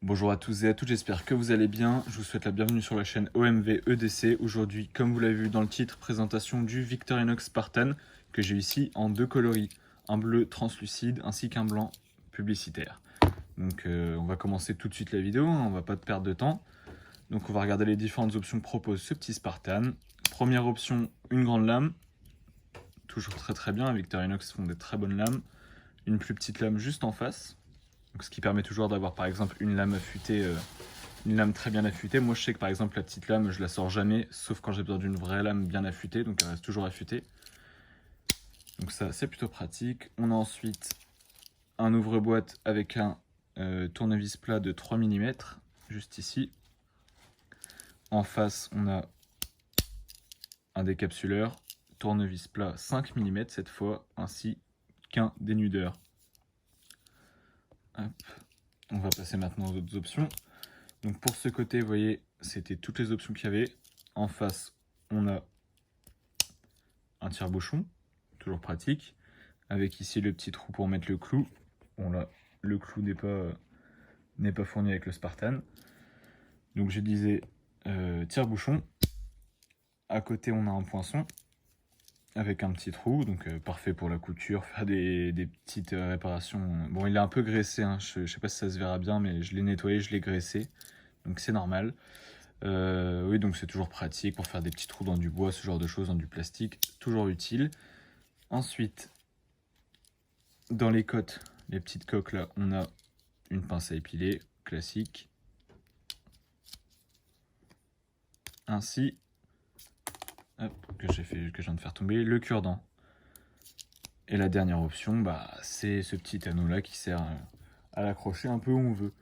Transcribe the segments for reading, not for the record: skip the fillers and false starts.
Bonjour à tous et à toutes, j'espère que vous allez bien. Je vous souhaite la bienvenue sur la chaîne OMV EDC. Aujourd'hui, comme vous l'avez vu dans le titre, présentation du Victorinox Spartan que j'ai ici en deux coloris, un bleu translucide ainsi qu'un blanc publicitaire. Donc on va commencer tout de suite la vidéo, on va pas perdre de temps. Donc on va regarder les différentes options que propose ce petit Spartan. Première option, une grande lame, toujours très bien, Victorinox font des très bonnes lames. Une plus petite lame juste en face. Donc, ce qui permet toujours d'avoir par exemple une lame affûtée, une lame très bien affûtée. Moi je sais que par exemple la petite lame je la sors jamais, sauf quand j'ai besoin d'une vraie lame bien affûtée, donc elle reste toujours affûtée. Donc ça c'est plutôt pratique. On a ensuite un ouvre-boîte avec un tournevis plat de 3 mm, juste ici. En face on a un décapsuleur, tournevis plat 5 mm cette fois, ainsi qu'un dénudeur. Hop. On va passer maintenant aux autres options. Donc pour ce côté, vous voyez, c'était toutes les options qu'il y avait. En face, on a un tire-bouchon, toujours pratique, avec ici le petit trou pour mettre le clou. Bon là, le clou n'est pas fourni avec le Spartan. Donc je disais tire-bouchon. À côté, on a un poinçon avec un petit trou, donc parfait pour la couture, faire des petites réparations. Bon, il est un peu graissé, hein. Je sais pas si ça se verra bien, mais je l'ai nettoyé, je l'ai graissé, donc c'est normal. Oui, donc c'est toujours pratique pour faire des petits trous dans du bois, ce genre de choses, dans du plastique, toujours utile. Ensuite, dans les côtes, les petites coques là, on a une pince à épiler, classique. Ainsi, hop, que je viens de faire tomber, le cure-dent. Et la dernière option, bah, c'est ce petit anneau là qui sert à l'accrocher un peu où on veut.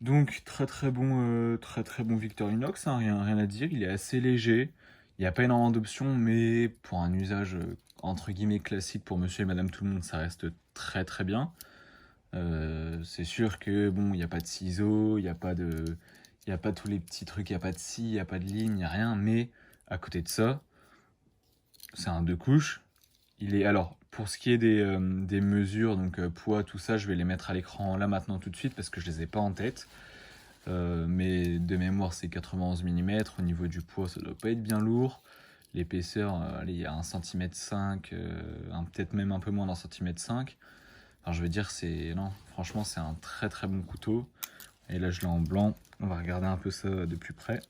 Donc très bon Victorinox, hein, rien à dire, il est assez léger, il n'y a pas énormément d'options, mais pour un usage entre guillemets classique pour monsieur et madame tout le monde, ça reste très bien. C'est sûr que bon, il n'y a pas de ciseaux, il n'y a pas tous les petits trucs, il n'y a pas de scie, il n'y a pas de ligne, il n'y a rien, mais à côté de ça, c'est un 2 couches. Alors, pour ce qui est des mesures, donc poids, tout ça, je vais les mettre à l'écran là maintenant tout de suite parce que je les ai pas en tête. Mais de mémoire, c'est 91 mm. Au niveau du poids, ça doit pas être bien lourd. L'épaisseur, il y a 1,5 cm, peut-être même un peu moins d'1,5 cm. Alors, je veux dire, non, franchement, c'est un très bon couteau. Et là, je l'ai en blanc. On va regarder un peu ça de plus près.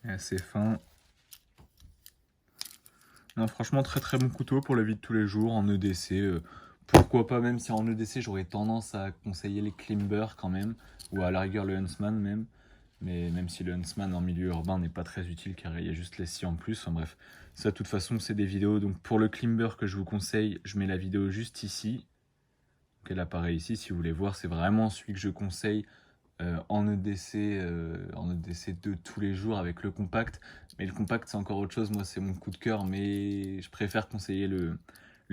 Il est assez fin. Non, franchement, très bon couteau pour la vie de tous les jours en EDC. Pourquoi pas, même si en EDC, j'aurais tendance à conseiller les Klimber quand même, ou à la rigueur le Huntsman même. Mais même si le Huntsman en milieu urbain n'est pas très utile car il y a juste les scies en plus. Enfin bref, ça de toute façon, c'est des vidéos. Donc pour le Klimber que je vous conseille, je mets la vidéo juste ici. Donc elle apparaît ici si vous voulez voir. C'est vraiment celui que je conseille en EDC de tous les jours avec le compact. Mais le compact c'est encore autre chose, moi c'est mon coup de cœur, mais je préfère conseiller le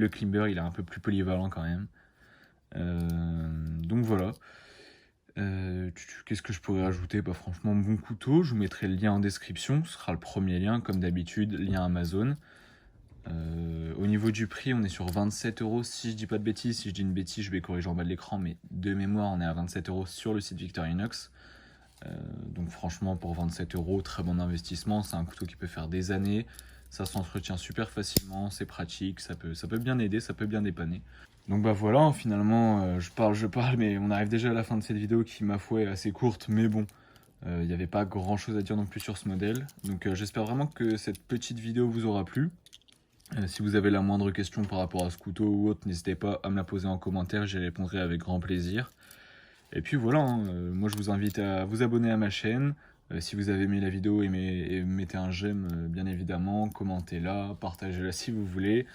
Klimber, il est un peu plus polyvalent quand même. Donc voilà. Qu'est-ce que je pourrais ajouter? Bah franchement, bon couteau, je vous mettrai le lien en description, ce sera le premier lien comme d'habitude, lien Amazon. Au niveau du prix, on est sur 27 € si je dis pas de bêtises. Si je dis une bêtise, je vais corriger en bas de l'écran, mais de mémoire, on est à 27 € sur le site Victorinox. Donc franchement, pour 27 €, très bon investissement. C'est un couteau qui peut faire des années. Ça s'entretient super facilement, c'est pratique, ça peut bien aider, ça peut bien dépanner. Donc bah voilà, hein, finalement, je parle, mais on arrive déjà à la fin de cette vidéo qui, ma foi, est assez courte, mais bon. Il n'y avait pas grand chose à dire non plus sur ce modèle. Donc j'espère vraiment que cette petite vidéo vous aura plu. Si vous avez la moindre question par rapport à ce couteau ou autre, n'hésitez pas à me la poser en commentaire, j'y répondrai avec grand plaisir. Et puis voilà, hein, moi je vous invite à vous abonner à ma chaîne. Si vous avez aimé la vidéo, mettez un j'aime bien évidemment, commentez-la, partagez-la si vous voulez.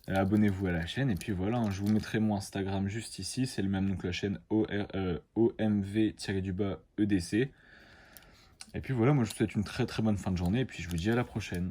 Abonnez-vous à la chaîne et puis voilà, hein, je vous mettrai mon Instagram juste ici, c'est le même nom que la chaîne OMV-EDC. Et puis voilà, moi je vous souhaite une très bonne fin de journée et puis je vous dis à la prochaine.